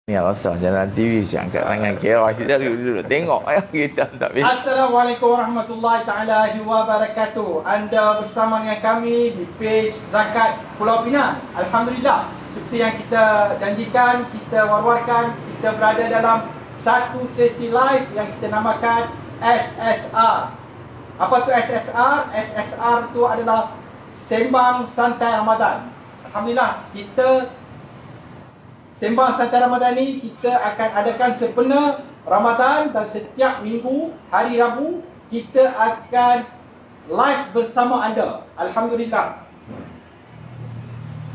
Ni rasa jalan TV si angkat tangan kira kita duduk tengok kita tak bisa. Assalamualaikum warahmatullahi taala wabarakatuh. Anda bersama dengan kami di page Zakat Pulau Pinang. Alhamdulillah, seperti yang kita janjikan, kita war-warkan, kita berada dalam satu sesi live yang kita namakan SSR. Apa tu SSR? SSR tu adalah Sembang Santai Ramadan. Alhamdulillah, kita Sembang Santai Ramadan ni kita akan adakan sempena Ramadan, dan setiap minggu hari Rabu kita akan live bersama anda. Alhamdulillah.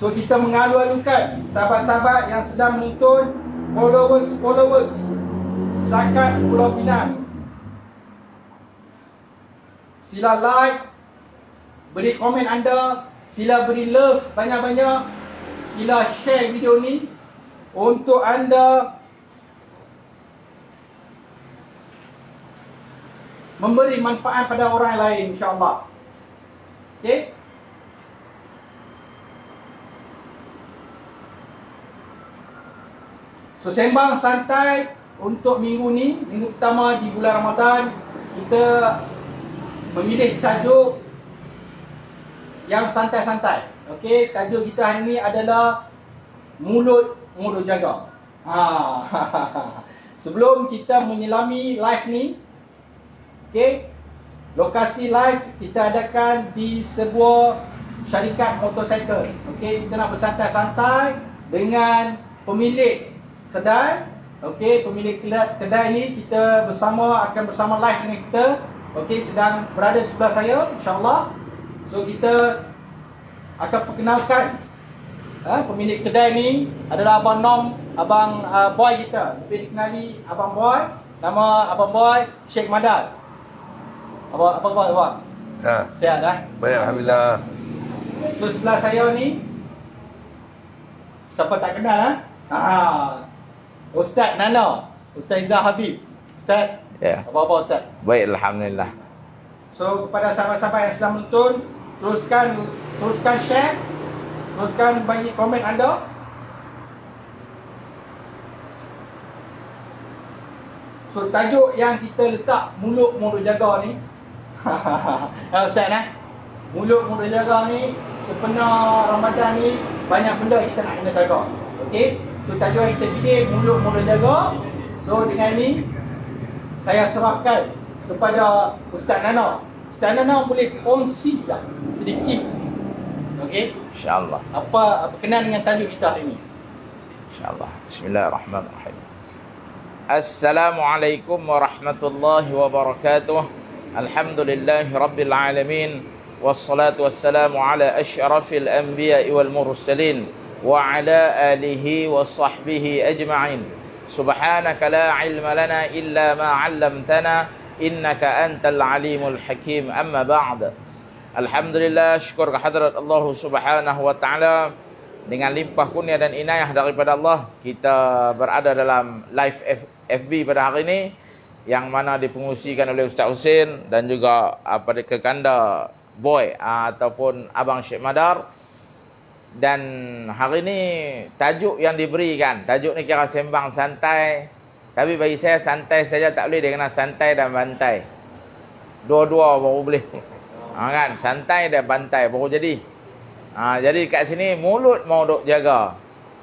So kita mengalu-alukan sahabat-sahabat yang sedang menonton, followers Zakat Pulau Pinang, sila like, beri komen anda, sila beri love banyak-banyak, sila share video ni untuk anda memberi manfaat pada orang lain, insya-Allah. Okey? So sembang santai untuk minggu ni, minggu pertama di bulan Ramadan, kita memilih tajuk yang santai-santai. Okey, tajuk kita hari ni adalah mulut jaga. Sebelum kita menyelami live ni, okey, lokasi live kita adakan di sebuah syarikat motosikal. Okey, kita nak bersantai-santai dengan pemilik kedai. Okey, pemilik kedai ni kita akan bersama live dengan kita. Okey, sedang berada di sebelah saya, insya-Allah. So kita akan perkenalkan pemilik kedai ni adalah Abang Nom, Abang Boy kita. Lebih dikenali Abang Boy. Nama Abang Boy Sheikh Madar. Apa khabar Abang? Sihat dah? Baik, Alhamdulillah. So sebelah saya ni, siapa tak kenal Ustaz Nana, Ustaz Izzah Habib. Ustaz, Ya. apa-apa Ustaz? Baik, alhamdulillah. So kepada sahabat-sahabat yang sedang menonton, teruskan share, teruskan bagi komen anda. So tajuk yang kita letak mulut jaga ni Ustaz mulut jaga ni, sempena Ramadan ni banyak benda kita nak kena jaga. Okey, so tajuk yang kita pilih mulut jaga. So dengan ni saya serahkan kepada Ustaz Nana. Ustaz Nana boleh kongsi tak sedikit, okey, InsyaAllah. apa berkenaan dengan tajuk kita hari ini? InsyaAllah. Bismillahirrahmanirrahim. Assalamualaikum warahmatullahi wabarakatuh. Alhamdulillahi rabbil alamin. Wassalatu wassalamu ala asyrafil anbiya'i wal mursalin wa ala alihi wa sahbihi ajma'in. Subhanaka la ilma lana illa ma 'allamtana innaka antal alimul hakim. Amma ba'd. Alhamdulillah, syukur kehadrat Allah Subhanahu wa taala. Dengan limpah kurnia dan inayah daripada Allah, kita berada dalam live FB pada hari ini, yang mana dipengusikan oleh Ustaz Husin dan juga kekanda Boy ataupun Abang Sheikh Madar. Dan hari ini tajuk yang diberikan, tajuk ni kira sembang santai. Tapi bagi saya santai saja tak boleh, dia kena santai dan bantai. Dua-dua baru boleh. Kan, santai dan bantai baru jadi. Jadi kat sini mulut mau duk jaga.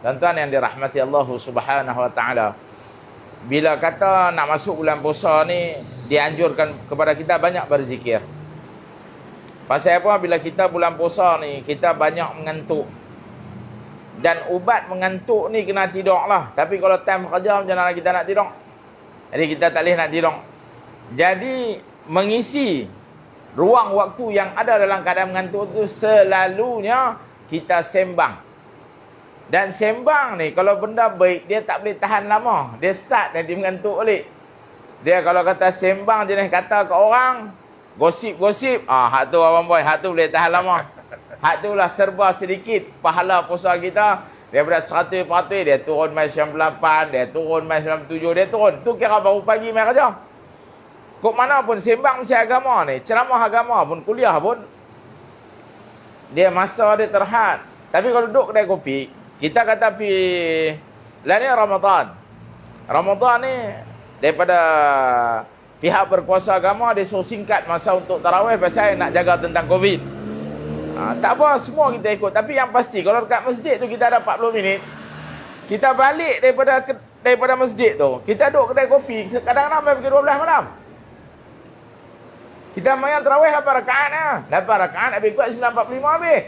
Tuan-tuan yang dirahmati Allah Subhanahu wa taala. Bila kata nak masuk bulan puasa ni, dianjurkan kepada kita banyak berzikir. Pasal apa? Bila kita bulan puasa ni, kita banyak mengantuk. Dan ubat mengantuk ni kena tidur lah. Tapi kalau time kerja, macam mana kita nak tidur? Jadi kita tak boleh nak tidur. Jadi mengisi ruang waktu yang ada dalam keadaan mengantuk tu, selalunya kita sembang. Dan sembang ni kalau benda baik, dia tak boleh tahan lama. Dia sat nanti mengantuk balik. Dia kalau kata sembang jenis kata ke orang, gosip-gosip, hak tu Abang Boy, hak tu boleh tahan lama. Hak tu lah serba sedikit pahala puasa kita. Daripada 100%, dia turun mai 98, dia turun mai 97, dia turun. Tu kira baru pagi mai kerja. Kok mana pun sembang mesti agama ni, ceramah agama pun, kuliah pun, dia masa dia terhad. Tapi kalau duduk kedai kopi, kita kata pi Lah ni Ramadan. Ramadan ni daripada pihak berkuasa agama dia suruh singkat masa untuk tarawih pasal nak jaga tentang Covid. Tak apa, semua kita ikut. Tapi yang pasti kalau dekat masjid tu kita ada 40 minit, kita balik daripada masjid tu, kita duduk kedai kopi, kadang-kadang sampai pukul 12 malam. Kita main tarawih 8 rakaat lah. 8 rakaat habis kuat 9.45 habis.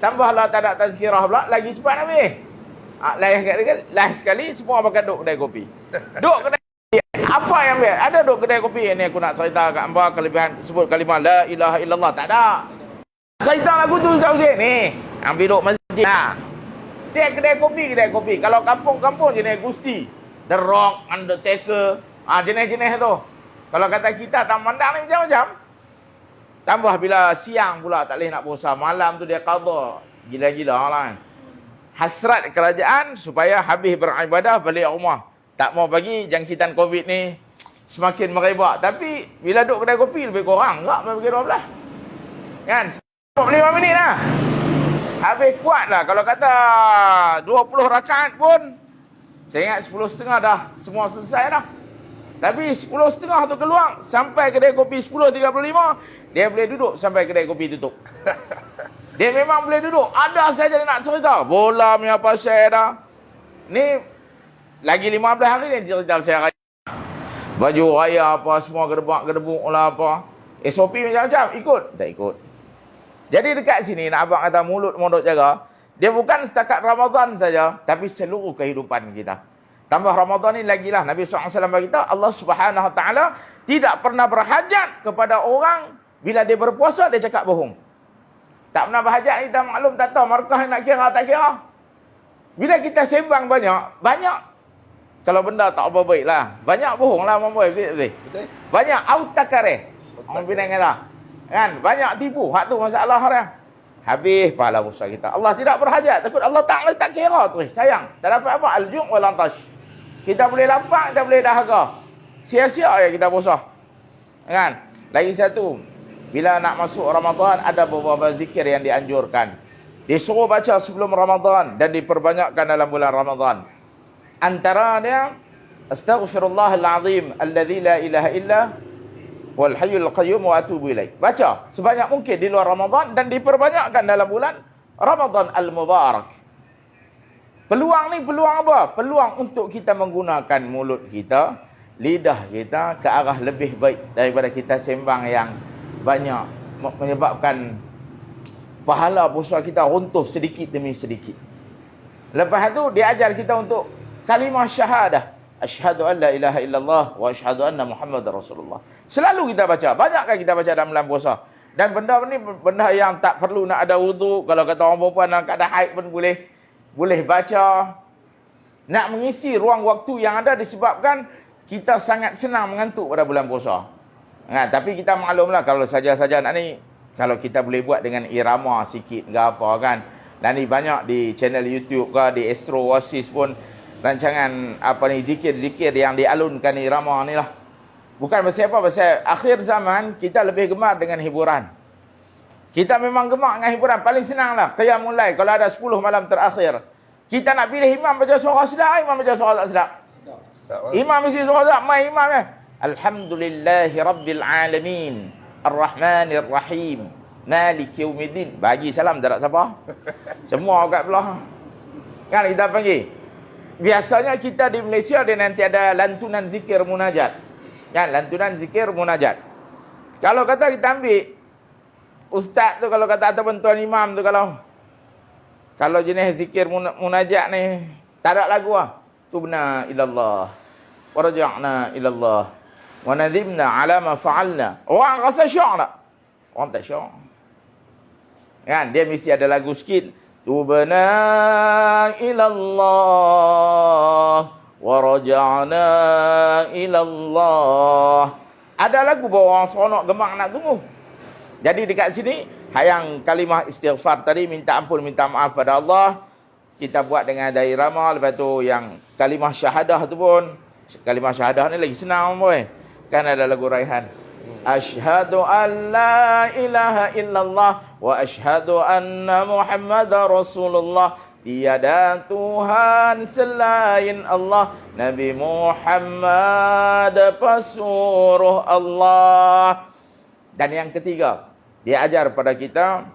Tambahlah tak ada tazkirah pula, lagi cepat habis. Lain sekali semua pakai duduk kedai kopi. Duduk kedai kopi. Apa yang biar? Ada duduk kedai kopi. Ini aku nak cerita kat hamba kelebihan sebut kalimah la ilaha illallah. Tak ada. Cerita lagu tu Ustaz ni. Ambil duduk masjid. Dia kedai kopi. Kalau kampung-kampung jenis Gusti, The Rock, Undertaker, jenis-jenis tu. Kalau kata kita tak mandang ni macam-macam. Tambah bila siang pula tak boleh nak puasa, malam tu dia qada. Gila-gila lah. Hasrat kerajaan supaya habis beribadah balik rumah. Tak mau bagi jangkitan Covid ni semakin merebak. Tapi bila duduk kedai kopi lebih kurang enggak sampai pukul 12. Kan? 45 minit lah. Habis kuat lah. Kalau kata 20 rakaat pun, saya ingat 10.30 dah semua selesai dah. Tapi 10.30 tu keluar sampai kedai kopi 10.35, dia boleh duduk sampai kedai kopi tutup. Dia memang boleh duduk. Ada saja dia nak cerita. Bola punya pasal dah. Ni lagi 15 hari ni cerita pasal raya. Baju raya apa semua gedebuk lah apa. SOP macam-macam. Ikut? Tak ikut. Jadi dekat sini nak abang kata mulut mondok jaga. Dia bukan setakat Ramadan saja, tapi seluruh kehidupan kita. Tambah Ramadan ni lagilah Nabi SAW berkata Allah Subhanahu Wa Taala tidak pernah berhajat kepada orang bila dia berpuasa dia cakap bohong. Tak pernah berhajat, kita maklum tak tahu markah nak kira tak kira. Bila kita sembang banyak kalau benda tak apa baik lah. Banyak bohong lah mamboy, betul. Banyak autakare. Orang bilang kata. Kan? Banyak tipu. Hak tu masalah dia. Habis pahala puasa kita. Allah tidak berhajat. Takut Allah Ta'ala tak kira tu. Sayang. Tak dapat apa. Al-jum' wal-antash. Kita boleh lapang, kita boleh dahaga. Sia-sia ya kita puasa. Kan? Lagi satu. Bila nak masuk Ramadan, ada beberapa zikir yang dianjurkan. Disuruh baca sebelum Ramadan dan diperbanyakkan dalam bulan Ramadan. Antaranya, Astaghfirullahal azim alladzi la ilaha illa wal hayyul qayyum wa atubu ilaih. Baca sebanyak mungkin di luar Ramadan dan diperbanyakkan dalam bulan Ramadan al-Mubarak. Peluang ni peluang apa? Peluang untuk kita menggunakan mulut kita, lidah kita ke arah lebih baik daripada kita sembang yang banyak, menyebabkan pahala puasa kita runtuh sedikit demi sedikit. Lepas tu dia ajar kita untuk kalimah syahadah. Asyhadu an la ilaha illallah wa asyhadu anna Muhammadar Rasulullah. Selalu kita baca. Banyakkah kita baca dalam bulan puasa? Dan benda ni benda yang tak perlu nak ada wudu. Kalau kata orang perempuan dalam keadaan haid pun boleh baca. Nak mengisi ruang waktu yang ada disebabkan kita sangat senang mengantuk pada bulan puasa. Tapi kita maklumlah kalau saja-saja nak ni, kalau kita boleh buat dengan irama sikit ke apa kan. Dan ni banyak di channel YouTube ke, di Astro Oasis pun rancangan apa ni zikir-zikir yang dialunkan irama ni lah. Bukan pasal apa, pasal akhir zaman kita lebih gemar dengan hiburan. Kita memang gemar dengan hiburan. Paling senang lah qiyamul lail kalau ada 10 malam terakhir. Kita nak pilih imam baca surah sedap, imam baca surah tak sedap. Imam mesti surah sedap, mai imam ya. Alhamdulillahi Rabbil Alamin Ar-Rahmanir Rahim Maliki Yawmiddin. Bagi salam tak ada siapa. Semua kat belah. Kan kita panggil. Biasanya kita di Malaysia dia nanti ada lantunan zikir munajat. Kan lantunan zikir munajat. Kalau kata kita ambil ustaz tu, kalau kata ataupun tuan imam tu, kalau jenis zikir munajat ni tak ada lagu lah. Tubna ilallah wa raja'na ilallah wa nadhimna ala ma fa'alna. Orang rasa syok tak? Orang tak syok. Kan? Dia mesti ada lagu sikit. Tubna ilallah wa raja'na ilallah. Ada lagu bawa orang seronok gemak nak tunggu. Jadi dekat sini, yang kalimah istighfar tadi, minta ampun, minta maaf pada Allah, kita buat dengan ada irama. Lepas tu yang kalimah syahadah tu pun, kalimah syahadah ni lagi senang boy. Kan ada lagu Raihan. Asyhadu an la ilaha illallah wa asyhadu anna Muhammadar Rasulullah. Tiada Tuhan selain Allah. Nabi Muhammad pesuruh Allah. Dan yang ketiga, dia ajar pada kita,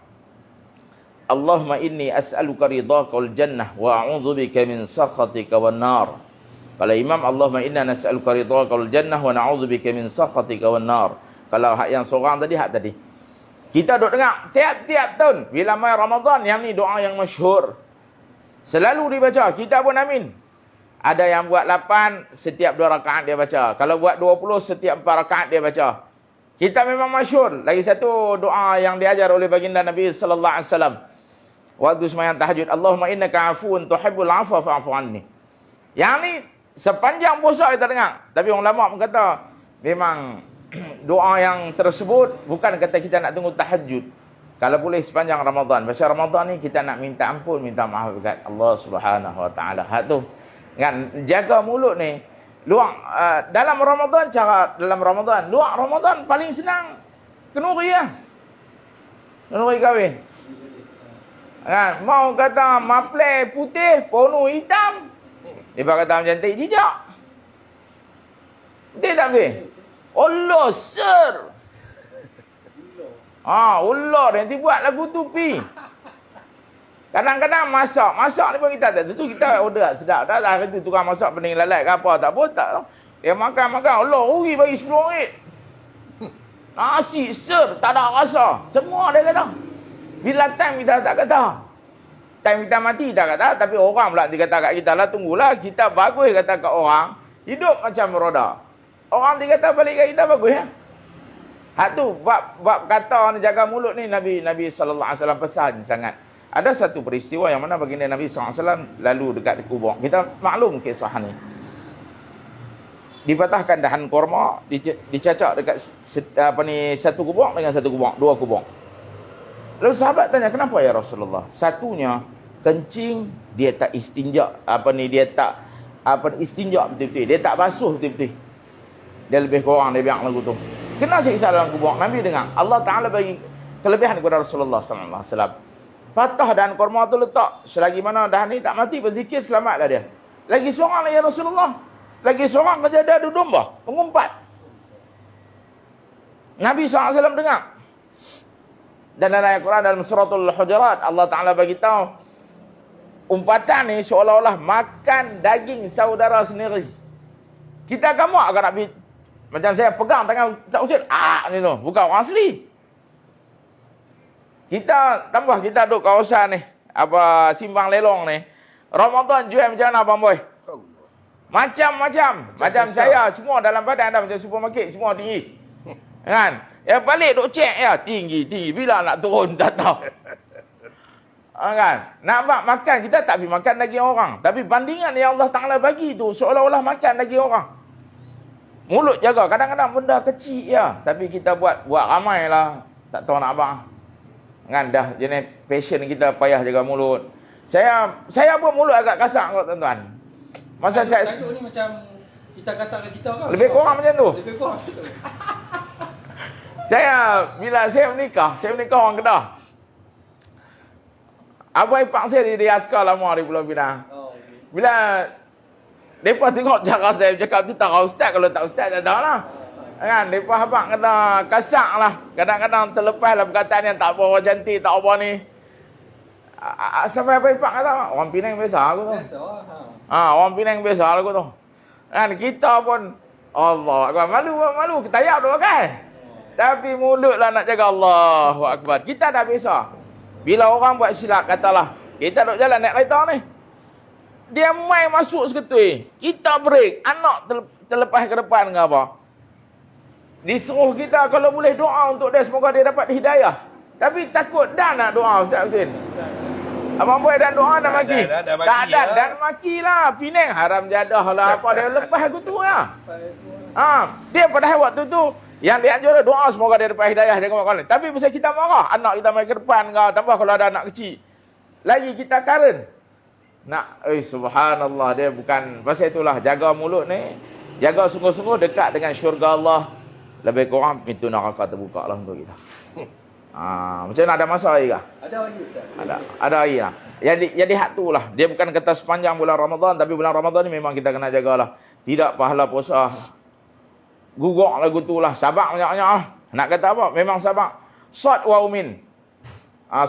Allahumma inni as'aluka ridhaka wal jannah wa a'udzubika min sakhatika wan nar. Kalau imam, Allahumma inna nas'aluka ridhaka wal jannah wa na'udzubika min sakhatika wan nar. Kalau hak yang seorang tadi, hak tadi. Kita duk dengar tiap-tiap tahun bila mai Ramadan, yang ni doa yang masyhur. Selalu dibaca, kita pun amin. Ada yang buat 8, setiap 2 rakaat dia baca. Kalau buat 20, setiap 4 rakaat dia baca. Kita memang masyhur. Lagi satu doa yang diajar oleh baginda Nabi sallallahu alaihi wasallam waktu sembahyang tahajud, Allahumma innaka afuwun tuhibbul afwa fa'fu anni. Yang ni sepanjang puasa kita dengar. Tapi orang lama kata memang doa yang tersebut bukan kata kita nak tunggu tahajud. Kalau boleh sepanjang Ramadan. Pasal Ramadan ni kita nak minta ampun, minta maaf dekat Allah Subhanahu Wa Taala. Hak tu kan, jaga mulut ni. Luar dalam Ramadan, cara dalam Ramadan. Luar Ramadan paling senang kenuri lah. Kenuri kahwin. Kan, mau kata maple putih, ponu hitam. Dia kata macam cantik cicak. Dia tak boleh. Allah sir. Allah nanti buat lagu tu pi. Kadang-kadang masak ni pun kita tak tentu, kita order sedap. Dah lah kata tukang masak pening lalat ke apa, tak apa tak. Dia makan Allah rugi bagi RM10. Nasi sir tak ada rasa. Semua dia kata. Bila time kita tak kata. Time kita mati tak kata, tapi orang pula dia kata kat kita lah, tunggulah kita bagus kata kat orang, hidup macam roda. Orang dia kata balik kat kita bagus ya. Hak tu bab kata ni jaga mulut ni Nabi sallallahu alaihi wasallam pesan sangat. Ada satu peristiwa yang mana baginda Nabi sallallahu alaihi wasallam lalu dekat kubur. Kita maklum kisah ni. Dipatahkan dahan korma, dicacak dekat satu kubur dengan satu kubur, 2 kubur. Lalu sahabat tanya, kenapa ya Rasulullah? Satunya kencing, dia tak istinja, dia tak istinja betul-betul, dia tak basuh betul-betul. Dia lebih kurang dia biar lagu tu. Kena siksa dalam kubur. Nabi dengar Allah Taala bagi kelebihan kepada Rasulullah sallallahu alaihi wasallam. Patah dahan korma tu letak, selagi mana dahan ni tak mati berzikir, selamatlah dia. Lagi seorang lah ya Rasulullah. Lagi seorang kerja dia adu domba, mengumpat. Nabi sallallahu alaihi wasallam dengar. Dan dalam Al-Quran dalam suratul Hujurat, Allah Ta'ala bagi tahu umpatan ni seolah-olah makan daging saudara sendiri. Kita kamu akan nak macam saya pegang tangan Ustaz Husin, ni tu, bukan orang asli. Kita tambah kita duduk kawasan ni, Simpang Lelong ni. Ramadan jual macam mana Abang Boy? Macam-macam. Macam saya, semua dalam badan dah macam supermarket, semua tinggi. Kan? Ya balik duk cek ya, tinggi. Bila nak turun tak tahu. Kan? Nak makan, kita tak pergi makan daging orang. Tapi bandingan yang Allah Ta'ala bagi tu, seolah-olah makan daging orang. Mulut jaga. Kadang-kadang benda kecil ya. Tapi kita buat ramai lah. Tak tahu nak apa. Kan dah jenis passion kita payah jaga mulut. Saya pun mulut agak kasar kot tuan-tuan. Masa saya tajuk ni macam kita kata ke kita kan? Lebih kurang macam tu. Lebih kurang macam tu. Bila saya menikah orang Kedah. Abang ipar saya di askar lama di Pulau Pinang. Bila mereka tengok cara saya cakap tu, tak ustaz, kalau tak ustaz tak tahu lah. Kan, mereka abang kata kasar lah. Kadang-kadang terlepas lah perkataan yang tak apa orang cantik, tak apa ni. Sampai abang ipar kata, orang Pinang biasa aku tu. Orang Pinang biasa aku tu. Kan, kita pun, Allah, malu, kita tayar tu kan. Tapi mulut lah nak jaga Allahu Akbar. Kita dah biasa. Bila orang buat silap, katalah, kita duduk jalan naik kereta ni. Dia main masuk seketui. Kita break. Anak terlepas ke depan ke apa. Disuruh kita kalau boleh doa untuk dia. Semoga dia dapat hidayah. Tapi takut dah nak doa Ustaz Husin. Abang Boy dan doa dah maki. Tak ada. Dan maki lah. Pinang haram jadah lah. Apa dia lepas aku tu lah. Dia padahal waktu tu. Yang dia anjur doa semoga dia dapat hidayah jaga makan. Tapi pasal kita marah, anak kita main ke depan ke, tambah kalau ada anak kecil. Lagi kita karen. Subhanallah, dia bukan pasal itulah jaga mulut ni. Jaga sungguh-sungguh dekat dengan syurga Allah. Lebih kurang pintu neraka terbuka lah untuk kita. Macam mana, ada masa lagi kah? Ada lagi Ustaz. Ada lagi lah. Jadi hak tu lah. Dia bukan kata sepanjang bulan Ramadan, tapi bulan Ramadan ni memang kita kena jagalah. Tidak pahala puasa. Gugok lagu tu lah. Sabak banyak-banyak lah. Nak kata apa? Memang sabak. Sad wa umin.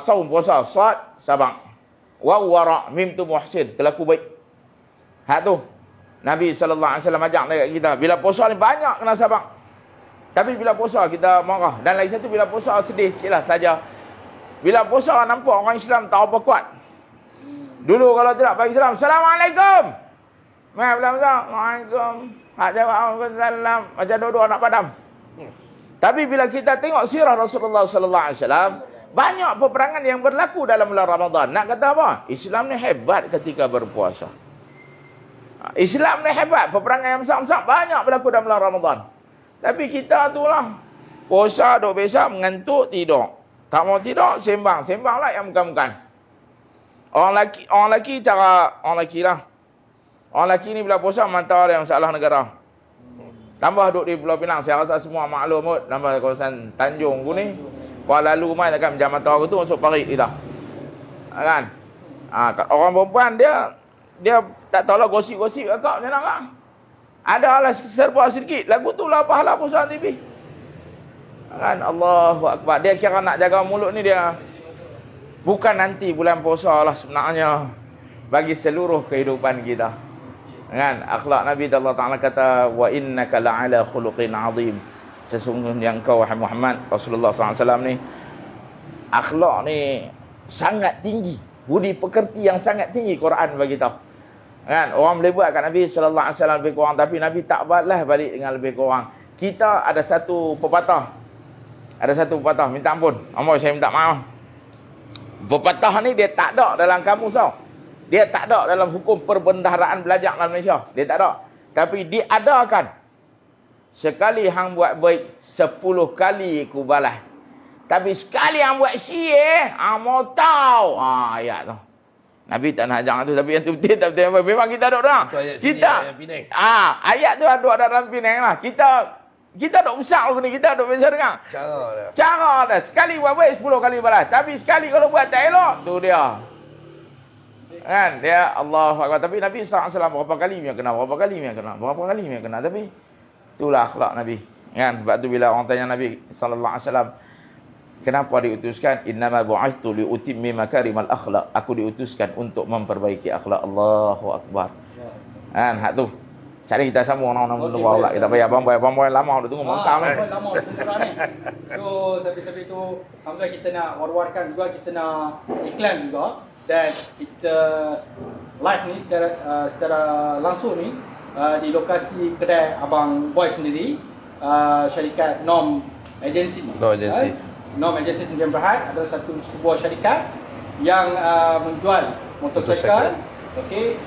Saum puasa. Sad, sabak. Wa wara. Mim tu muhsin. Kelaku baik. Hak tu. Nabi SAW ajak dekat kita. Bila puasa ni banyak kena sabak. Tapi bila puasa kita marah. Dan lagi satu, bila puasa sedih sikit lah saja. Bila puasa nampak orang Islam tak apa kuat. Dulu kalau tidak bagi salam, Assalamualaikum. Mai bila puasa, Waalaikum. Hak jawab salam macam dua-dua nak padam. Tapi bila kita tengok sirah Rasulullah SAW, banyak peperangan yang berlaku dalam bulan Ramadan. Nak kata apa? Islam ni hebat ketika berpuasa. Islam ni hebat. Peperangan yang besar-besar banyak berlaku dalam bulan Ramadan. Tapi kita tu lah. Puasa, duk biasa, mengantuk, tidur. Tak mau tidur, sembang. Sembang lah yang bukan-bukan. Orang lelaki cara orang lelaki lah. Orang lelaki ni bila puasa mantau ada yang salah negara. Tambah duduk di Pulau Pinang. Saya rasa semua maklum kot. Tambah kawasan Tanjung tu ni. Kuala Lalu mai takkan jam mata tu masuk parit kita. Kan? Orang perempuan dia tak tahu lah gosip-gosip kakak macam mana kan? Ada lah serba sedikit. Lagu tu lah pahala puasa TV. Kan? Allahu Akbar. Dia kira nak jaga mulut ni dia. Bukan nanti bulan puasa lah sebenarnya. Bagi seluruh kehidupan kita. Kan? Akhlak Nabi Allah Ta'ala kata, wa innaka la'ala khuluqin azim. Sesungguhnya engkau wahai Muhammad Rasulullah SAW ni, akhlak ni sangat tinggi. Budi pekerti yang sangat tinggi Quran bagi tahu. Kan? Orang boleh buat kat Nabi SAW lebih kurang, tapi Nabi tak balas balik dengan lebih kurang. Kita ada satu pepatah. Minta ampun. Ampun, saya minta maaf. Pepatah ni dia tak ada dalam kamus tau. Dia tak ada dalam hukum perbendaharaan belajar dalam Malaysia. Dia tak ada. Tapi diadakan. Sekali hang buat baik, 10 kali ku balas. Tapi sekali hang buat sial, hang mau tahu. Ayat tu. Nabi tak nak ajar tu, tapi yang tu betul tak betul. Memang kita ada orang. Kita ayat tu ada dalam Penang lah. Kita dok besar ni, kita dok biasa dengar. Cara dah. Sekali buat baik 10 kali balas. Tapi sekali kalau buat tak elok, tu dia. Kan? Dia Allahu Akbar. Tapi Nabi SAW berapa kali dia kena, tapi itulah akhlak Nabi. Kan? Sebab tu bila orang tanya Nabi SAW, kenapa diutuskan? Innama bu'ithtu liutimmi makarimal akhlak. Aku diutuskan untuk memperbaiki akhlak. Allahu Akbar. Kan? Hak tu. Cari kita sambung orang-orang dulu bawa kita bayar bamboy lama dah tunggu mangkam ni. Lama tunggu ni. So sampai tu alhamdulillah kita nak war-warkan juga, kita nak iklan juga, dan kita live ni secara langsung ni di lokasi kedai Abang Boy sendiri, syarikat Nom Agency. Nom Agency Tunjang Berhad adalah sebuah syarikat yang menjual motosikal. Okey.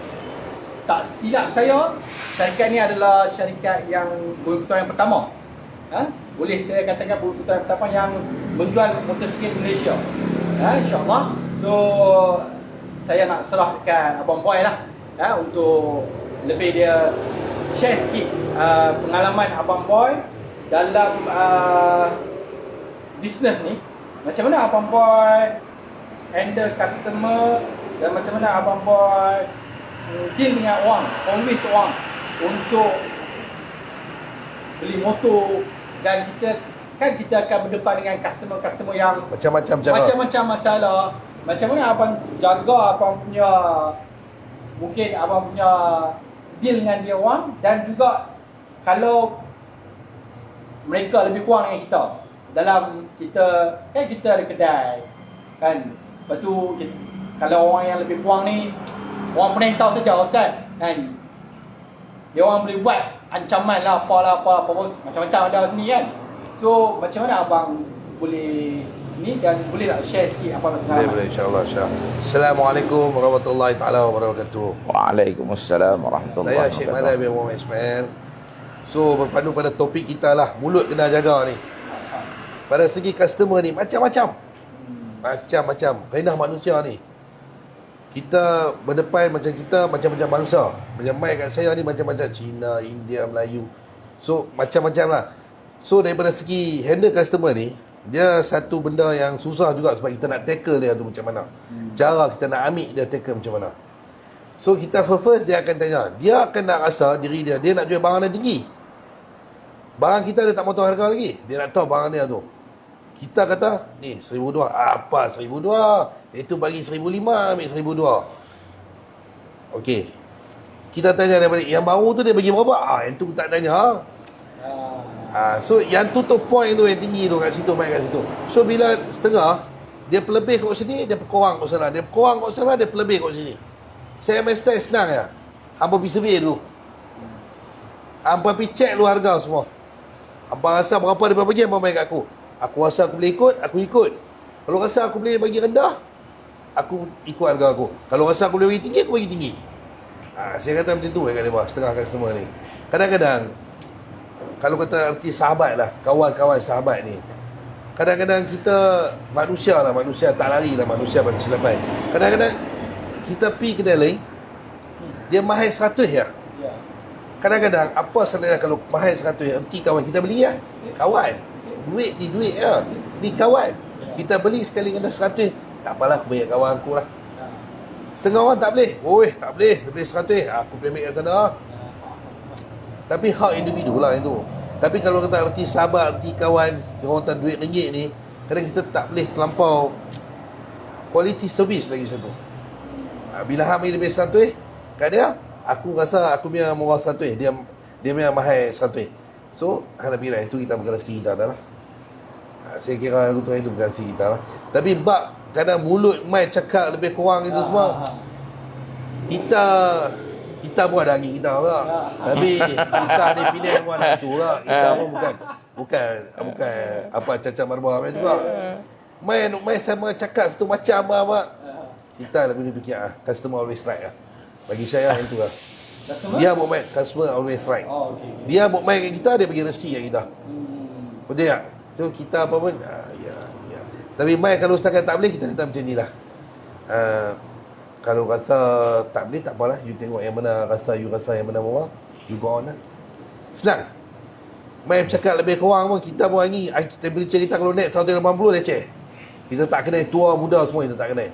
Tak silap saya, syarikat ni adalah syarikat yang berputar yang pertama. Boleh saya katakan berputar yang pertama yang menjual motosikal Malaysia. InsyaAllah. So saya nak serah dekat Abang Boy lah, untuk lebih dia share sikit pengalaman Abang Boy dalam bisnes ni. Macam mana Abang Boy handle customer, dan macam mana Abang Boy deal dengan orang, convince orang untuk beli motor. Dan kita akan berdepan dengan customer yang macam-macam masalah. Macam mana abang jaga abang punya, mungkin abang punya deal dengan dia orang, dan juga kalau mereka lebih kurang dengan kita dalam kita ada kedai kan. Lepas tu kalau orang yang lebih kurang ni, orang pernah tahu saja Ustaz kan, dia orang boleh buat ancaman lah, apa macam-macam ada sini kan. So macam mana abang boleh ni, dan boleh tak share sikit apa pengalaman? Boleh insya-Allah. Assalamualaikum warahmatullahi taala wabarakatuh. Waalaikumsalam warahmatullahi wabarakatuh. Saya Syekh Madai bin Muhammad Ismail. So berpandu pada topik kita lah, mulut kena jaga ni. Pada segi customer ni macam-macam. Kaedah manusia ni. Kita berdepan macam-macam bangsa. Macam mic kat saya ni macam-macam, Cina, India, Melayu. So macam-macam lah. So daripada segi handle customer ni, Dia satu benda yang susah juga sebab kita nak tackle dia tu macam mana. Cara kita nak ambil dia tackle macam mana. So kita first dia akan tanya, dia akan nak rasa diri dia nak jual barang yang tinggi. Barang kita dia tak mau tahu harga lagi. Dia nak tahu barang dia tu. Kita kata, ni 1,200. Apa 1,200? Itu bagi 1,500, ambil 1,200. Okey. Kita tanya dia balik, yang baru tu dia bagi berapa? Yang tu tak tanya. So yang tutup point tu yang tinggi tu kat situ, main kat situ. So bila setengah, dia pelebih kat sini, dia kurang kat sana. Dia kurang kat sana, dia pelebih kat sini. Saya mesti senang ya. Hampa pergi survey dulu. Hampa pergi check dulu harga semua. Hampa rasa berapa dia bagi, hampa main kat aku. Aku rasa aku boleh ikut, aku ikut. Kalau rasa aku boleh bagi rendah, aku ikut harga aku. Kalau rasa aku boleh bagi tinggi, aku bagi tinggi. Saya kata macam tu kat dia, setengah customer ni. Kadang-kadang, kalau kata arti sahabat lah, kawan-kawan sahabat ni, kadang-kadang kita manusia tak lari lah, manusia pada kesilapan. Kadang-kadang kita pergi kedai lain, dia mahal 100 ya. Kadang-kadang apa salahnya kalau mahal 100 ya, erti kawan kita beli ya. Kawan. Duit ya. Ni kawan. Kita beli sekali kena 100, tak apalah, aku bayar kawan aku lah. Setengah orang tak boleh. Tak boleh. Dia beli 100, aku boleh ambil kat sana. Tapi hak individu lah itu. Tapi kalau kata erti sahabat, erti kawan, orang tak duit ringgit ni, kadang kita tak boleh terlampau quality service lagi satu. Bila hang ambil lebih 100 kat dia, aku rasa aku punya murah 100, dia punya mahal 100. So hang nak pilih, itu kita bukan rezeki kita dah lah. Saya kira itu bukan rezeki kita lah. Tapi bab kadang mulut mai cakap lebih kurang itu semua, kita pun ada angin kita juga. Tapi kita ni pilih yang mana tu lah. Kita pun bukan apa cacat marwah juga. Mai sama cakap satu macam apa. Kita lah guna fikir customer always right lah. Bagi saya itu lah. Dia buat main, customer always right. Dia buat main kat kita, dia bagi rezeki kat kita. Betul tak? So kita apa pun ya. Tapi main kalau setakat tak boleh, kita kata macam ni lah. Kalau rasa tak boleh, tak apalah. You tengok yang mana rasa yang mana murah, you go on lah. Senang. Main cakap lebih kurang pun, kita pun ni, kita boleh cerita kalau naik 180 leceh. Kita tak kenal tua muda semua, kita tak kenal.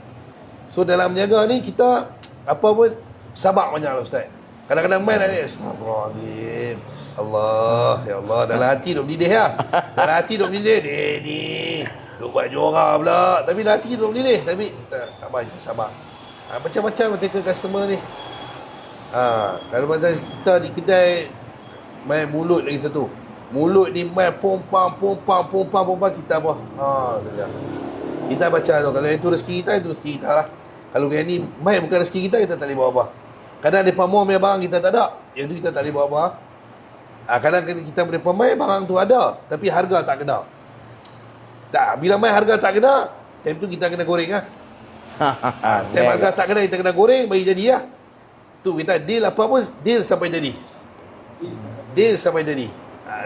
So dalam menjaga ni, kita apa pun sabar banyak lah Ustaz. Kadang-kadang main nak ni, astagfirullahaladzim, Allah, ya Allah, dalam hati duk mendidih lah. Dalam hati duk mendidih, ni duk buat jorah pula. Tapi dalam hati duk mendidih, tapi tak baik, sabar. Macam-macam mereka customer ni. Kalau macam kita di kedai, main mulut lagi satu. Mulut ni main pompang, kita apa? Kita baca tu. Kalau yang tu rezeki kita, itu rezeki kita lah. Kalau yang ni main bukan rezeki kita, kita tak boleh buat apa. Kadang dia pamor punya barang kita tak ada, yang tu kita tak boleh buat apa. Kadang kita boleh pamai barang tu ada, tapi harga tak kena. Bila main harga tak kena, time tu kita kena goreng lah. Time harga tak kena, kita kena goreng, bagi jadi lah. Tu kita deal apa pun, deal sampai jadi.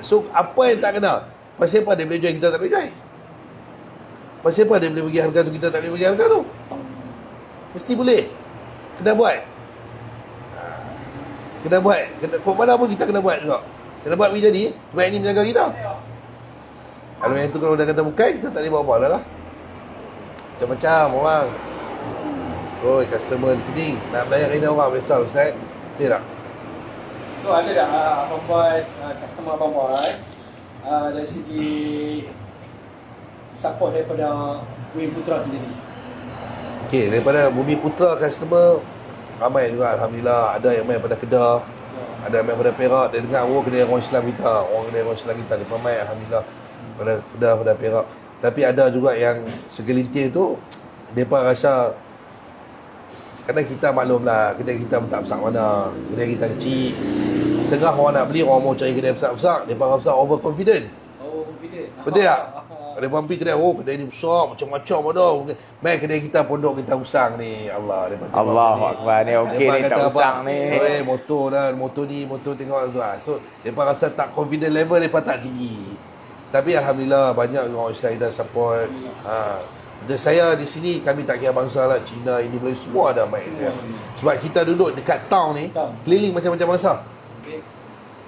So apa yang tak kena, pasal apa dia boleh jual, kita tak boleh jual. Pasal apa dia boleh bagi harga tu, kita tak boleh bagi harga tu. Mesti boleh. Kena buat. Kok mana pun kita kena buat juga. Kena buat bagi jadi, sebab ini menjaga kita. Kalau yang tu kalau dah kata bukan, kita tak boleh buat apa dah lah. Macam-macam orang. Customer ni penting. Nak bayar ini orang besar Ustaz. Betul tak? So ada tak Abang Boy, customer Abang Boy, dari segi support daripada Bumi Putra sendiri? Okey, daripada Bumi Putra customer ramai juga Alhamdulillah. Ada yang main pada Kedah, ada yang main pada Perak. Dia dengar kedai orang Islam kita, dia ramai Alhamdulillah pada Kedah, pada Perak. Tapi ada juga yang segelintir tu mereka rasa, kadang kita maklumlah kedai kita tak besar mana, kedai kita kecil. Setengah orang nak beli, orang mau cari kedai besar-besar, mereka rasa overconfident. Betul tak? Ada pergi kedai, kedai ni besar, macam-macam ada. Main kedai kita, pondok kita usang ni. Allah, Allahu Akbar ni, okey ni tak usang ni. Motor ni, motor tengok tu. So, mereka rasa tak confident level, mereka tak tinggi. Tapi Alhamdulillah, banyak orang Islam kita support. Dan saya di sini, kami tak kira bangsa lah. Cina, ini Melayu, semua ada main saya. Sebab kita duduk dekat town ni, keliling macam-macam bangsa.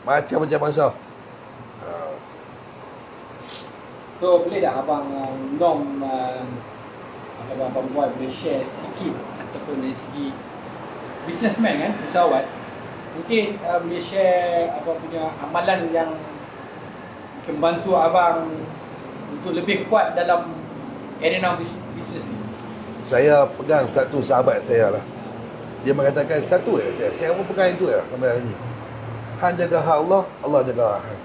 Macam-macam bangsa. So boleh tak abang Nom abang buat boleh share sikit ataupun dari segi businessman kan, usahawan, mungkin boleh share abang punya amalan yang mungkin membantu abang untuk lebih kuat dalam arena bisnes ni. Saya pegang satu sahabat saya lah. Dia mengatakan satu saya pun pegang itu sampai hari ni. Han jaga hak Allah, Allah jaga hak Han.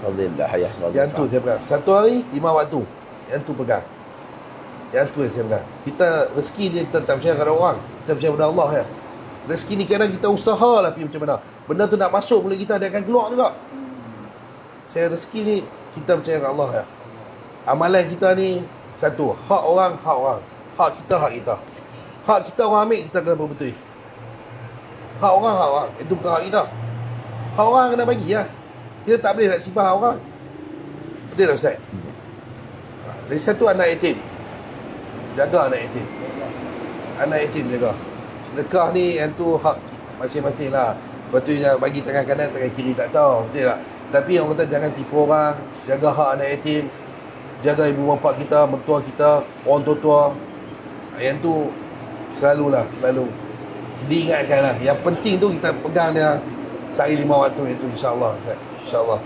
Alhamdulillah ya. Yang tu saya pegang. Satu hari 5 waktu. Yang tu pegang. Yang tu yang saya pegang. Kita rezeki ni kita tak percaya kepada orang. Kita percaya pada Allah ya. Rezeki ni kadang kita usahalah pergi macam mana. Benda tu nak masuk mulut kita, dia akan keluar juga. Saya rezeki ni kita percaya kepada Allah ya. Amalan kita ni satu, hak orang, hak orang. Hak kita, hak kita. Hak kita orang ambil, kita kena betul. Hak orang, hak orang. Itu bukan hak kita. Hak orang kena bagi lah. Kita tak boleh nak simpan hak orang. Betul tak Ustaz? Dari satu anak yatim. Jaga anak yatim. Anak yatim jaga. Sedekah ni yang tu hak masing-masing lah. Betulnya bagi tangan kanan, tangan kiri tak tahu. Betul tak? Tapi orang kata jangan tipu orang. Jaga hak anak yatim. Jaga ibu bapa kita, mertua kita, orang tua-tua. Yang tu selalu diingatkan lah. Yang penting tu kita pegang dia sehari 5 waktu itu insyaAllah. InsyaAllah.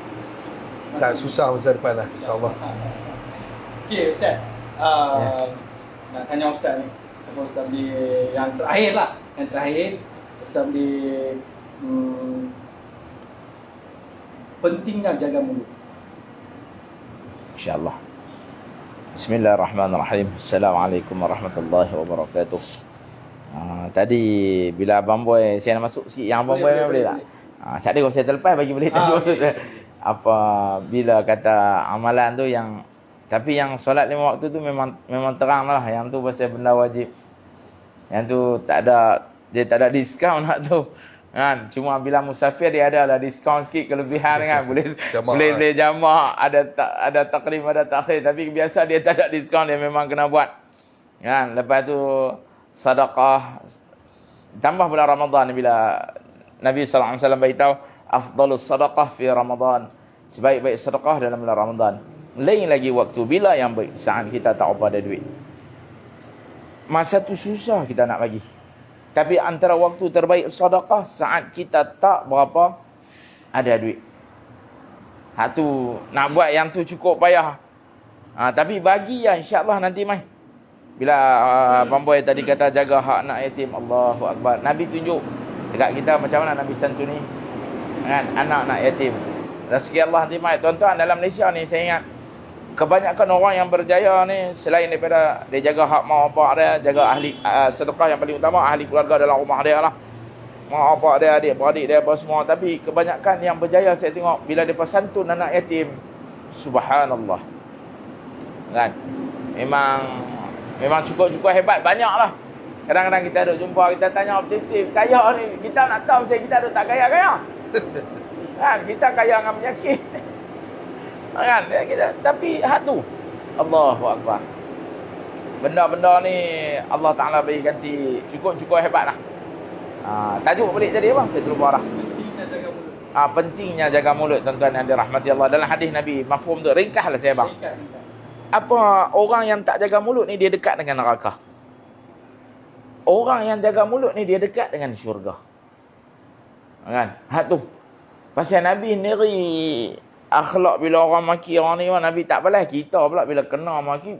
Tak susah masa depan lah insyaAllah. Okey Ustaz, nak tanya Ustaz ni, Ustaz boleh yang terakhir lah. Yang terakhir Ustaz boleh pentingnya jaga mulut. InsyaAllah. Bismillahirrahmanirrahim. Assalamualaikum warahmatullahi wabarakatuh. Tadi bila Abang Boy, saya nak masuk sikit yang Abang Boy boleh tak? Tak ada, kalau saya terlepas bagi boleh tahu. Apa bila kata amalan tu yang, tapi yang solat 5 waktu tu memang terang lah. Yang tu pasal benda wajib. Yang tu tak ada, dia tak ada diskaun nak tu. Kan? Cuma bila musafir dia ada lah diskaun sikit, kelebihan kan. Boleh jamaah, ada takrim, ada takhir. Tapi biasa dia tak ada diskaun, dia memang kena buat. Kan? Lepas tu sedekah. Tambah bulan Ramadan bila Nabi sallallahu alaihi wasallam beritahu afdalus sedekah fi Ramadan. Sebaik-baik sedekah dalam bulan Ramadan. Lain lagi waktu bila yang baik, saat kita tak apa ada duit. Masa tu susah kita nak bagi. Tapi antara waktu terbaik sedekah saat kita tak berapa ada duit. Hak tu nak buat yang tu cukup payah. Tapi bagi ya insya-Allah nanti mai. Bila Abang Boy tadi kata jaga hak anak yatim, Allahu Akbar. Nabi tunjuk dekat kita macam mana Nabi santuni kan anak-anak yatim. Rezeki Allah nanti mai. Tuan-tuan dalam Malaysia ni saya ingat kebanyakan orang yang berjaya ni selain daripada dia jaga hak mak bapak dia, jaga ahli sedekah yang paling utama ahli keluarga dalam rumah dia lah. Mak bapak dia, adik-beradik dia apa semua, tapi kebanyakan yang berjaya saya tengok bila dia santun anak yatim, subhanallah. Kan? Memang cukup-cukup hebat, banyaklah. Kadang-kadang kita ada jumpa, kita tanya objektif, kaya ni kita nak tahu saya kita ada tak kaya-kaya. Kan? Kita kaya dengan penyakit. Kan? Kita, tapi hak tu Allahu Akbar. Benda-benda ni Allah Ta'ala beri ganti cukup-cukup hebat lah. Tajuk balik tadi bang, saya terlupa dah. Pentingnya jaga mulut tuan-tuan yang dirahmati Allah. Dalam hadis Nabi, mafhum tu, ringkaslah saya bang. Apa orang yang tak jaga mulut ni dia dekat dengan neraka. Orang yang jaga mulut ni dia dekat dengan syurga. Kan? Hak tu. Pasal Nabi niri akhlak bila orang maki orang ni, Nabi tak balas. Kita pula bila kena maki,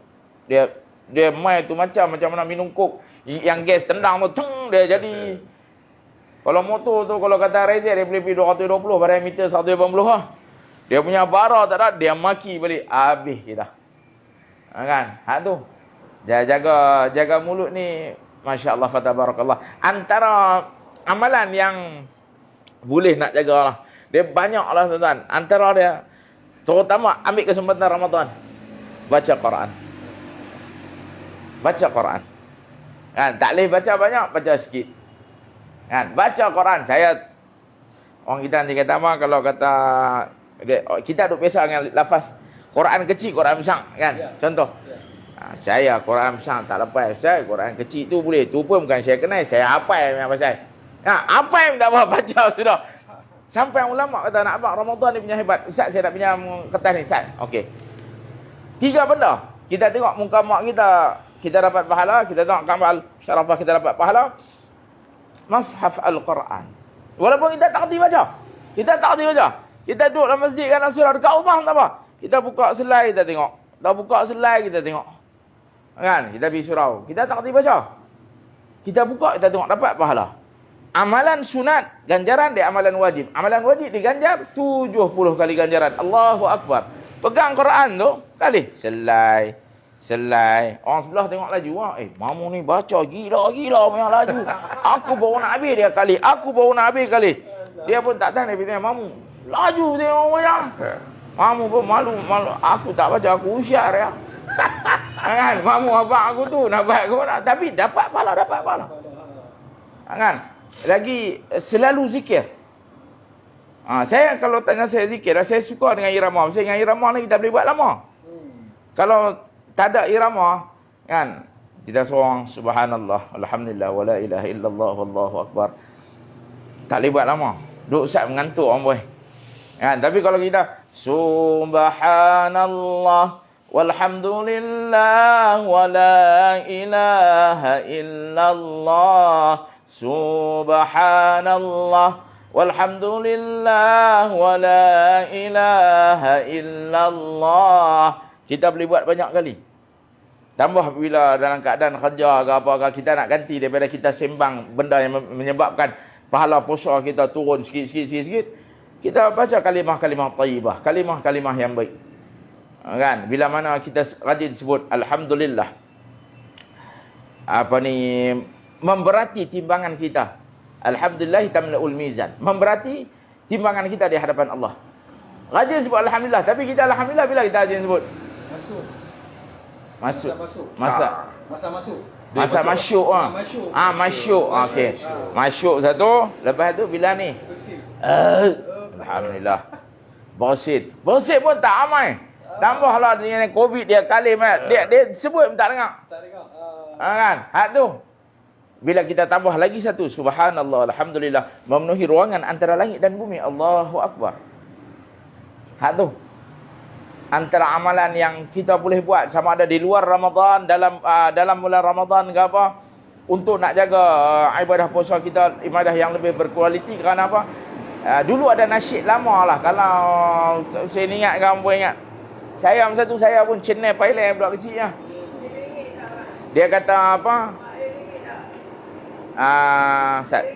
dia mai tu macam mana minum kok yang gas tendang tu, dia jadi. Kalau motor tu, kalau kata Razer, dia boleh pergi 220 pada meter 180 lah. Dia punya bara tak ada, dia maki balik. Habis kita. Kan? Hak tu. Jaga mulut ni, Masya Allah, fatabarakallah. Antara amalan yang boleh nak jaga lah. Dia banyak lah tuan-tuan. Antara dia, terutama ambil kesempatan Ramadan. Baca Quran. Baca Quran. Kan? Tak boleh baca banyak, baca sikit. Kan? Baca Quran. Orang kita nanti kata apa, kalau kata, kita duk biasa dengan lafaz Quran kecil, Quran besar. Kan? Ya. Contoh. Ya. Saya Quran besar tak lepas. Saya Quran kecil tu boleh. Tu pun bukan saya kenal. Saya hafal yang pasal. Apa yang tak apa baca sudah. Sampai ulama kata nak abang Ramadan ni punya hebat. Ustaz saya nak pinjam kertas ni Ustaz. Okey. 3 benda. Kita tengok muka mak kita dapat pahala. Kita tengok kamal syarafah, kita dapat pahala. Mushaf Al-Quran. Walaupun kita tak kerti baca. Kita duduk dalam masjid kan surah dekat rumah tak apa. Kita buka selai kita tengok. Tak buka selai kita tengok. Kan? Kita pergi surau. Kita tak kerti baca. Kita buka, kita tengok dapat pahala. Amalan sunat, ganjaran dia amalan wajib. Amalan wajib diganjar 70 kali ganjaran. Allahu Akbar. Pegang Quran tu, kali. Selai. Orang sebelah tengok laju. Mamu ni baca gila punya laju. Aku baru nak habis dia kali. Dia pun tak tahan, dia bilang, Mamu, laju tengok macam. Mamu pun malu. Aku tak baca, aku usyar ya. Kan? Mamu abang aku tu, nak baik aku nak. Tapi dapat pahala. Kan? Lagi, selalu zikir. Saya kalau tanya saya zikir, saya suka dengan irama. Saya dengan irama ni kita boleh buat lama. Kalau tak ada irama, kan? Kita seorang subhanallah, alhamdulillah, wala ilaha illallah, wallahu akbar. Tak boleh buat lama. Duduk sat mengantuk orang boleh. Kan? Tapi kalau kita subhanallah, walhamdulillah, wala ilaha illallah, subhanallah, walhamdulillah, wala ilaha illallah. Kita boleh buat banyak kali. Tambah bila dalam keadaan kerja ke apa ke, kita nak ganti daripada kita sembang benda yang menyebabkan pahala puasa kita turun sikit. Kita baca kalimah-kalimah tayyibah, kalimah-kalimah yang baik. Kan? Bila mana kita rajin sebut alhamdulillah. Memberati timbangan kita. Alhamdulillah tamla'ul mizan. Memberati timbangan kita di hadapan Allah. Rajin sebut alhamdulillah, tapi kita alhamdulillah bila kita rajin sebut Masa masuk. Okey. Masuk satu, lepas tu bila ni? Alhamdulillah. Bosit pun tak amai. Tambahlah dengan Covid dia kalim dia sebut pun tak dengar. Kan? Hak tu. Bila kita tambah lagi satu, subhanallah, alhamdulillah, memenuhi ruangan antara langit dan bumi. Allahu Akbar. Hak tu. Antara amalan yang kita boleh buat sama ada di luar Ramadan, dalam bulan Ramadan ke apa, untuk nak jaga ibadah puasa kita, ibadah yang lebih berkualiti. Kerana apa? Dulu ada nasyid lama lah. Kalau saya ingat, kamu pun ingat. Saya masa tu saya pun cenai pilih budak kecil lah. Dia kata apa?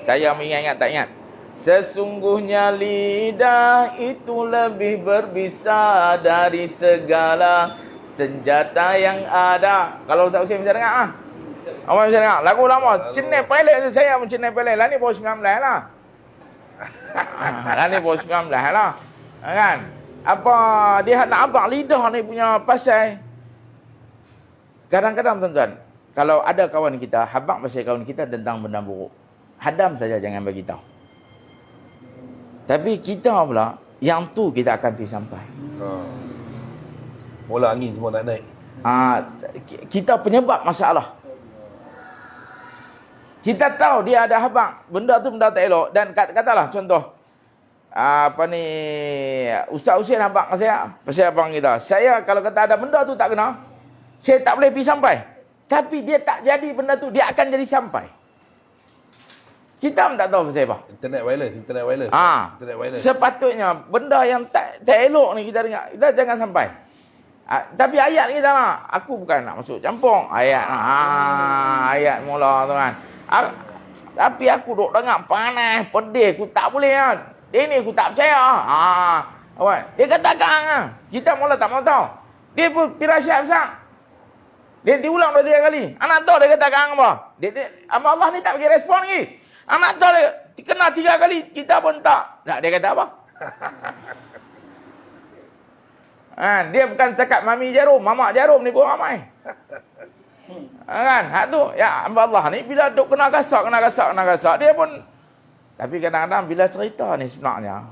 Saya mengingat tak ingat. Sesungguhnya lidah itu lebih berbisa dari segala senjata yang ada. Kalau tak usah bisa dengar Awak bisa dengar lagu lama. Cenai pilih tu saya pun cenai pilih. Lah ni baru 19 lah. Lah ni baru 19 lah. Kan? Apa dia nak abang lidah ni punya pasal. Kadang-kadang tuan-tuan, kalau ada kawan kita habaq pasal kawan kita tentang benda buruk, hadam saja, jangan bagi tahu. Tapi kita pula, yang tu kita akan pergi sampai. Bola angin semua nak naik. Kita penyebab masalah. Kita tahu dia ada habaq, benda tu benda tak elok. Dan katalah contoh, Ustaz Husin habaq saya, pasal abang kita. Saya kalau kata ada benda tu tak kena, saya tak boleh pergi sampai. Tapi dia tak jadi benda tu, dia akan jadi sampai. Kita pun tak tahu pasal apa. Internet wireless. Sepatutnya benda yang tak elok ni kita dengar, kita jangan sampai. Tapi ayat kita lah. Aku bukan nak masuk campur ayat. Ayat mula tu kan. Tapi aku duk dengar panas, pedih, aku tak boleh kan. Dia ni aku tak percaya. Dia katakan kita mula tak mau tahu. Dia pun pirasat besar. Dia diulang 2-3 kali. Anak tahu dia katakan apa? Allah ni tak bagi respon lagi. Anak tahu dia kena 3 kali, kita pun tak. Nak dia kata apa? Dia bukan cakap mami jarum, mamak jarum ni pun ramai. Kan? Hak tu, ya Allah ni bila duk kena gasak, dia pun. Tapi kadang-kadang bila cerita ni sebenarnya,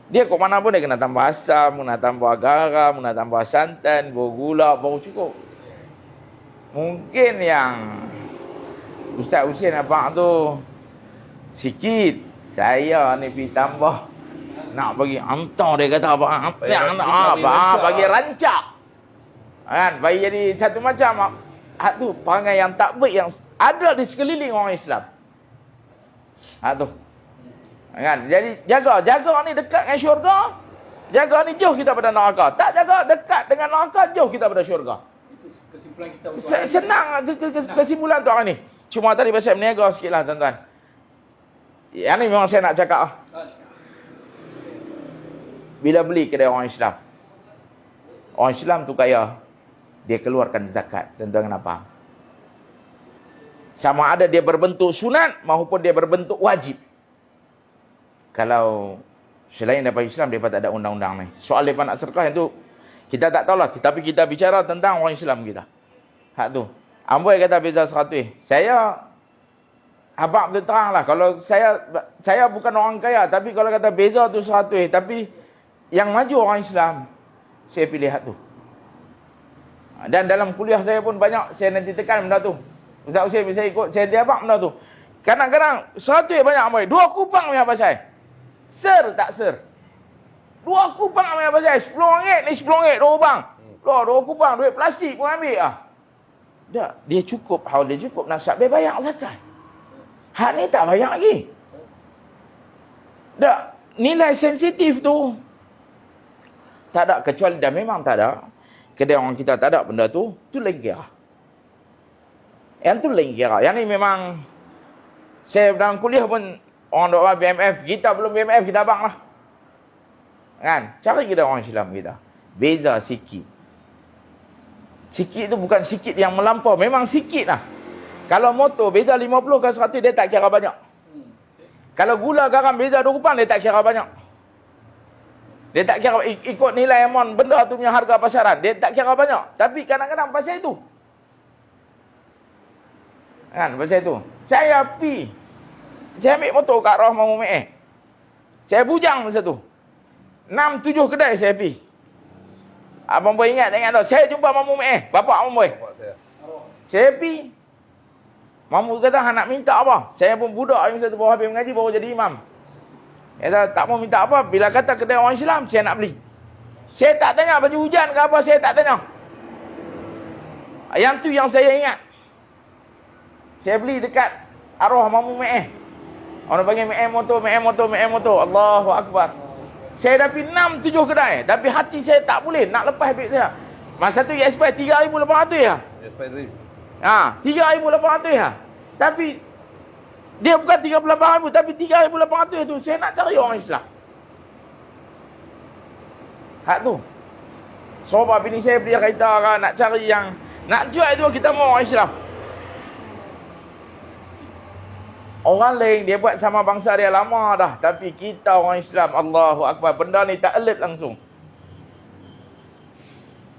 dia kok mana pun dia kena tambah asam, kena tambah garam, kena tambah santan, gula, baru cukup. Mungkin yang Ustaz Husin abang tu sikit, saya ni pergi tambah nak bagi hantar, dia kata apa? Bagi rancak. Kan? Bagi jadi satu macam. Hak tu perangai yang tak baik yang ada di sekeliling orang Islam. Hak tu. Kan? Jadi jaga ni dekat dengan syurga. Jaga ni jauh kita pada neraka. Tak jaga dekat dengan neraka, jauh kita pada syurga. Itu kesimpulan kita untuk Senang kesimpulan tu hari ni. Cuma tadi pasal berniaga sikit lah tuan-tuan. Yang ni memang saya nak cakap lah. Bila beli kedai orang Islam, orang Islam tu kaya, dia keluarkan zakat. Tuan-tuan kena faham. Sama ada dia berbentuk sunat maupun dia berbentuk wajib. Kalau selain daripada Islam, dia tak ada undang-undang ni. Soal mereka nak sedekah itu kita tak tahulah. Tapi kita bicara tentang orang Islam kita. Hak tu. Amboi kata beza 100. Saya abang tu terang lah. Kalau saya bukan orang kaya, tapi kalau kata beza tu 100, tapi yang maju orang Islam, saya pilih hak tu. Dan dalam kuliah saya pun banyak saya nanti tekan benda tu. Ustaz Hussein saya ikut, saya dia abang benda tu. Kadang-kadang 100 banyak amboi, 2 kupang punya pasal. Ser tak ser. 2 kupang punya pasal. RM10 ni RM10 2 bang. Loh 2 kupang duit plastik pun ambil ah. Tak, dia cukup, haul dia cukup nasab dia bayar zakat. Hak ni tak bayar lagi. Tak, nilai sensitif tu tak ada, kecuali dah memang tak ada. Kedai orang kita tak ada benda tu lain kira. Yang tu lain kira. Yang ni memang saya dalam kuliah pun orang doa BMF, kita belum BMF kita abang lah. Kan? Cari kita orang Islam kita. Beza sikit. Sikit tu bukan sikit yang melampau. Memang sikit lah. Kalau motor beza 50 ke 100 dia tak kira banyak. Kalau gula garam beza 2 kupang dia tak kira banyak. Dia tak kira ikut nilai amount benda tu punya harga pasaran. Dia tak kira banyak. Tapi kadang-kadang pasal itu. Kan? Pasal itu. Saya ambil motor kat arah Mamu Me'eh. Saya bujang masa tu. 6-7 kedai saya pergi. Abang Boy ingat tak ingat tau. Saya jumpa Mamu Me'eh. Bapak Abang Boy. Saya pergi. Mamu kata nak minta apa? Saya pun budak masa tu baru habis mengaji baru jadi imam. Dia kata tak mau minta apa. Bila kata kedai orang Islam saya nak beli. Saya tak tanya baju hujan ke apa. Saya tak tanya. Yang tu yang saya ingat. Saya beli dekat arwah Mamu Me'eh. Orang panggil Me'eh motor. Allahu Akbar. Saya dah pergi 6-7 kedai. Tapi hati saya tak boleh nak lepas duit saya. Masa tu expired 3,800 lah. Expired dream. 3,800 lah. Tapi dia bukan 38,000 tapi 3,800 tu saya nak cari orang Islam. Hak tu. Sebab bini saya beli kereta kan, nak cari yang nak jual itu kita mau orang Islam. Orang lain dia buat sama bangsa dia lama dah, tapi kita orang Islam, Allahu Akbar, benda ni tak alert langsung.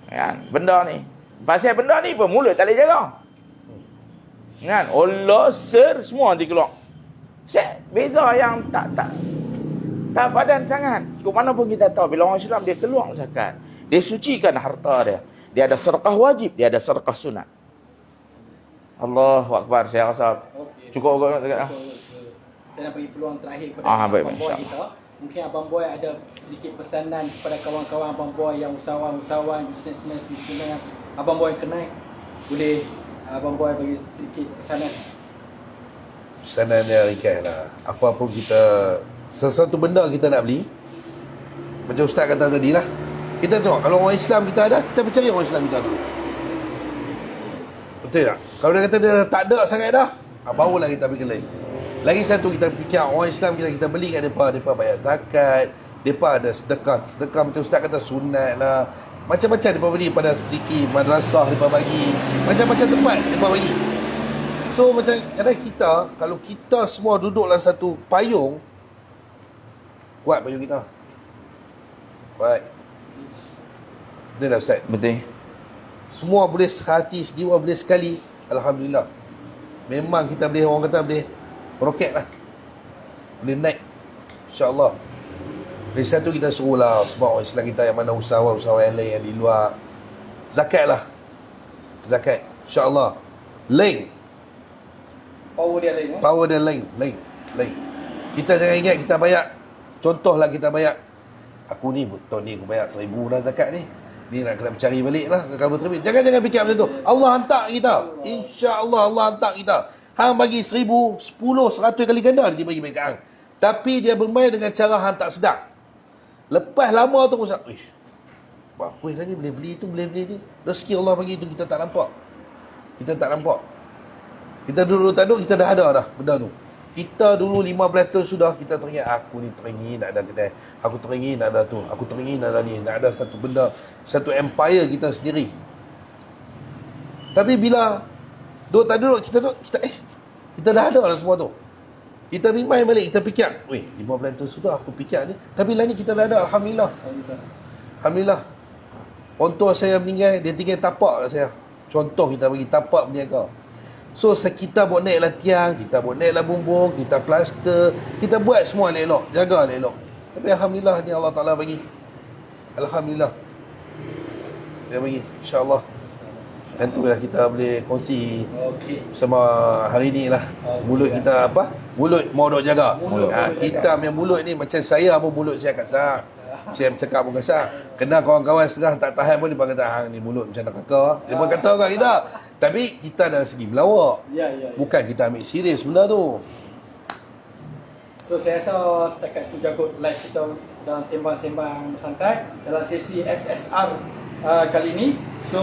Kan? Benda ni. Pasal benda ni pun mulut tak boleh jaga. Kan? Allah ser semua nanti keluar. Beza yang tak padan sangat. Ke mana pun kita tahu bila orang Islam dia keluar zakat, dia sucikan harta dia. Dia ada sedekah wajib, dia ada sedekah sunat. Allahu Akbar, saya rasa cukup agak dekat. Saya nak bagi peluang terakhir kepada baik, Abang Boy kita. Mungkin Abang Boy ada sedikit pesanan kepada kawan-kawan Abang Boy yang usahawan, bisnes yang Abang Boy kenal. Boleh Abang Boy bagi sedikit pesanan. Pesanannya ringkas lah. Apa pun kita, sesuatu benda kita nak beli, macam Ustaz kata tadi lah, kita tengok kalau orang Islam kita ada, kita percaya orang Islam kita ada. Betul tak? Kalau dia kata dia tak ada sangat dah, barulah kita pergi lain. Lagi satu, kita fikir orang Islam kita beli kat mereka bayar zakat, mereka ada sedekah macam Ustaz kata sunat lah, macam-macam mereka beli pada sedikit madrasah mereka bagi, macam-macam tempat mereka bagi. So macam kadang kita, kalau kita semua duduk dalam satu payung, kuat payung kita. Kuat. Betul tak Ustaz? Betul. Semua boleh sehati, sejiwa boleh sekali, alhamdulillah. Memang kita boleh, orang kata boleh roket lah, boleh naik, insyaAllah. Dari satu kita suruhlah sebab orang Islam kita yang mana usahawan yang lain yang di luar, zakat lah, zakat, insyaAllah. Lain power dia lain. Kita jangan ingat kita bayar. Contohlah kita bayar, aku ni tahun ni aku bayar 1,000 dah zakat ni. Ni nak kena cari balik lah ke kabel terbit. Jangan fikir macam tu. Allah hantar kita. InsyaAllah Allah hantar kita. Hang bagi 1000, 10, 100 kali ganda dia bagi baik hang. Tapi dia bermain dengan cara hang tak sedar. Lepas lama tu Ustaz, ish, apa lagi boleh beli tu, boleh beli ni. Rezeki Allah bagi tu kita tak nampak. Kita tak nampak. Kita dulu tak ada, kita dah ada dah benda tu. Kita dulu 15 tahun sudah kita teringat aku ni teringin nak ada kedai. Aku teringin nak ada tu. Aku teringin nak ada ni. Nak ada satu benda, satu empire kita sendiri. Tapi bila duduk tak duduk, kita dah ada lah semua tu. Kita remind balik, kita fikir, weh, 15 tahun sudah aku fikir ni. Tapi lah ni kita dah ada, Alhamdulillah. Alhamdulillah. Contoh saya meninggal, dia tinggal tapak lah saya. Contoh kita bagi tapak berniaga. So kita buat naik lah tiang, kita buat naik lah bumbung, kita plaster, kita buat semua elok, jaga elok. Tapi Alhamdulillah ni Allah Ta'ala bagi. Alhamdulillah. Dia bagi, insyaAllah. Dan tu lah kita boleh kongsi bersama hari ni lah. Mulut kita apa? Mulut mau dok jaga. Kita punya mulut ni macam saya pun mulut saya kasar. Saya cakap pun kasar. Kena kawan-kawan setengah tak tahan pun dia kata hang ni mulut macam nak kakak. Dia pun kata kat kita. Tapi kita dari segi melawak. Bukan kita ambil serius benda tu. So saya rasa setakat tu jagut live kita dalam sembang-sembang santai dalam sesi SSR kali ni. So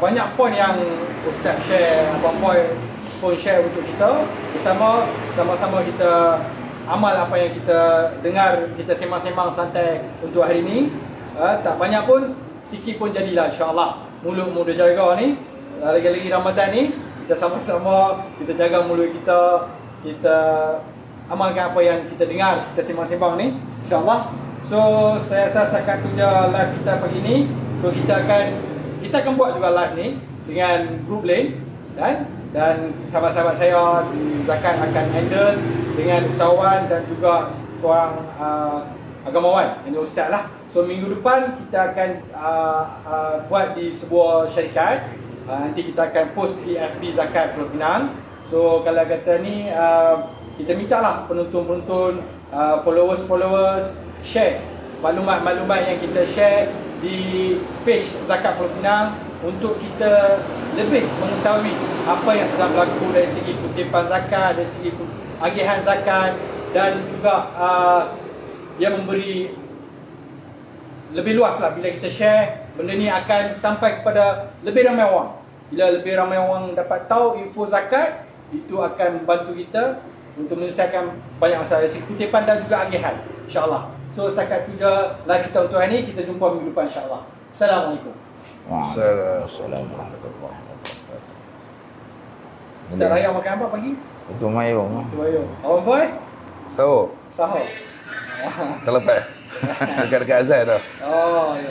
banyak poin yang Ustaz share, Abang Boy pun share untuk kita. Sama-sama kita amal apa yang kita dengar, kita sembang-sembang santai untuk hari ni. Tak banyak pun, sikit pun jadilah insya-Allah. Mulut jaga ni, lagi-lagi Ramadan ni, kita sama-sama kita jaga mulut kita, kita amalkan apa yang kita dengar, kita sembang-sembang ni insya-Allah. So saya rasa setakat tu je live kita pagi ni. So kita akan buat juga live ni dengan grup lain dan sahabat-sahabat saya di Zakat akan handle dengan usahawan dan juga seorang agamawan, ini ustaz lah. So minggu depan kita akan buat di sebuah syarikat. Nanti kita akan post di FB Zakat Pulau Pinang. So kalau kata ni kita minta lah penonton-penonton, followers share maklumat-maklumat yang kita share di page Zakat Pulau Pinang untuk kita lebih mengetahui apa yang sedang berlaku dari segi kutipan zakat, dari segi agihan zakat, dan juga yang memberi lebih luas lah. Bila kita share, benda ni akan sampai kepada lebih ramai orang. Bila lebih ramai orang dapat tahu info zakat, itu akan membantu kita untuk menyelesaikan banyak masalah dari segi kutipan dan juga agihan, insyaAllah. So setakat tu je live kita untuk hari ni. Kita jumpa minggu depan insyaAllah. Assalamualaikum. Waalaikumsalam warahmatullahi wabarakatuh. Ustaz Raya makan apa pagi? Itu mayung. Itu Raya. Abang Boy? Sahur. Sahur. Terlepas. Dekat-dekat azan tu. Oh, ya.